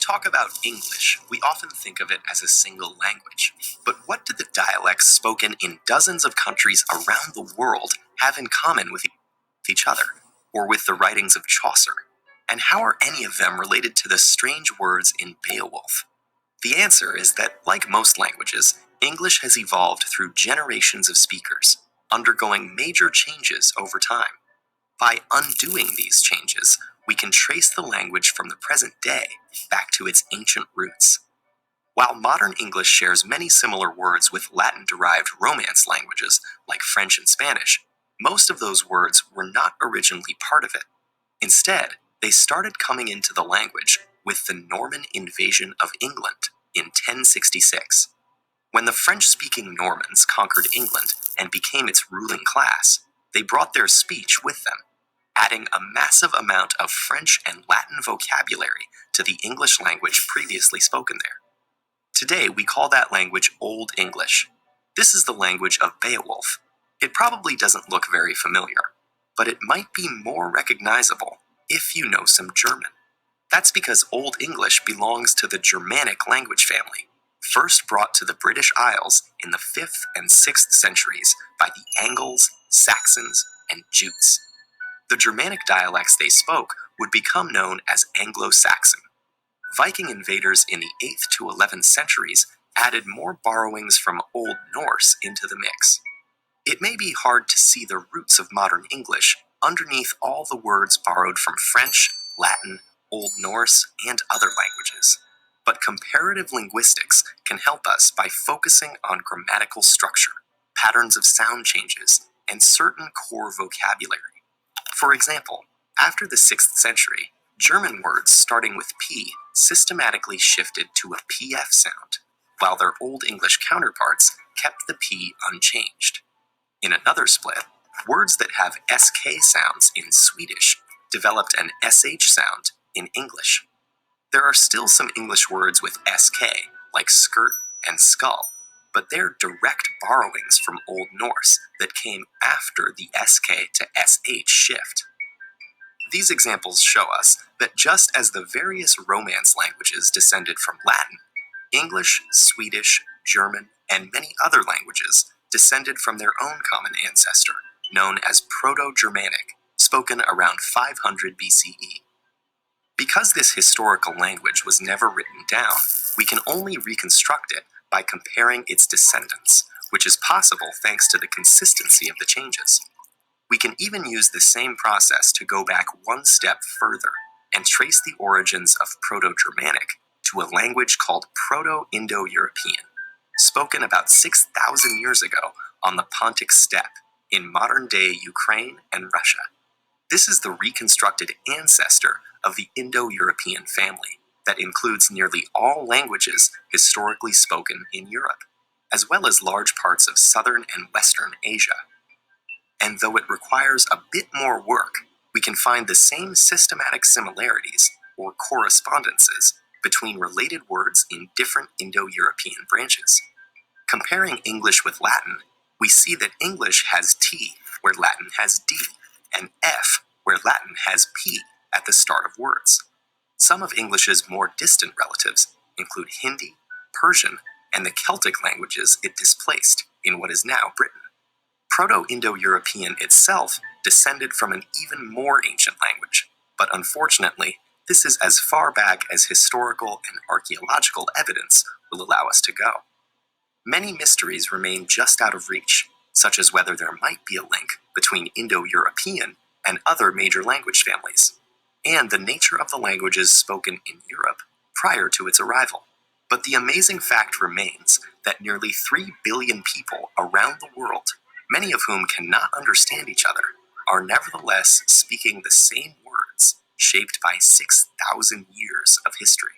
talk about English, we often think of it as a single language. But what do the dialects spoken in dozens of countries around the world have in common with each other, or with the writings of Chaucer? And how are any of them related to the strange words in Beowulf? The answer is that, like most languages, English has evolved through generations of speakers, undergoing major changes over time. By undoing these changes, we can trace the language from the present day back to its ancient roots. While modern English shares many similar words with Latin-derived Romance languages like French and Spanish, most of those words were not originally part of it. Instead, they started coming into the language with the Norman invasion of England in 1066. When the French-speaking Normans conquered England and became its ruling class, they brought their speech with them, adding a massive amount of French and Latin vocabulary to the English language previously spoken there. Today, we call that language Old English. This is the language of Beowulf. It probably doesn't look very familiar, but it might be more recognizable if you know some German. That's because Old English belongs to the Germanic language family, first brought to the British Isles in the 5th and 6th centuries by the Angles, Saxons, and Jutes. The Germanic dialects they spoke would become known as Anglo-Saxon. Viking invaders in the 8th to 11th centuries added more borrowings from Old Norse into the mix. It may be hard to see the roots of modern English underneath all the words borrowed from French, Latin, Old Norse, and other languages. But comparative linguistics can help us by focusing on grammatical structure, patterns of sound changes, and certain core vocabulary. For example, after the 6th century, German words starting with P systematically shifted to a PF sound, while their Old English counterparts kept the P unchanged. In another split, words that have SK sounds in Swedish developed an SH sound in English. There are still some English words with SK, like skirt and skull, but they're direct borrowings from Old Norse that came after the SK to SH shift. These examples show us that just as the various Romance languages descended from Latin, English, Swedish, German, and many other languages descended from their own common ancestor, known as Proto-Germanic, spoken around 500 BCE. Because this historical language was never written down, we can only reconstruct it by comparing its descendants, which is possible thanks to the consistency of the changes. We can even use the same process to go back one step further and trace the origins of Proto-Germanic to a language called Proto-Indo-European, spoken about 6,000 years ago on the Pontic steppe in modern-day Ukraine and Russia. This is the reconstructed ancestor of the Indo-European family that includes nearly all languages historically spoken in Europe, as well as large parts of southern and western Asia. And though it requires a bit more work, we can find the same systematic similarities, or correspondences, between related words in different Indo-European branches. Comparing English with Latin, we see that English has T where Latin has D, and F where Latin has P at the start of words. Some of English's more distant relatives include Hindi, Persian, and the Celtic languages it displaced in what is now Britain. Proto-Indo-European itself descended from an even more ancient language, but unfortunately, this is as far back as historical and archaeological evidence will allow us to go. Many mysteries remain just out of reach, such as whether there might be a link between Indo-European and other major language families, and the nature of the languages spoken in Europe prior to its arrival. But the amazing fact remains that nearly 3 billion people around the world, many of whom cannot understand each other, are nevertheless speaking the same words, shaped by 6,000 years of history.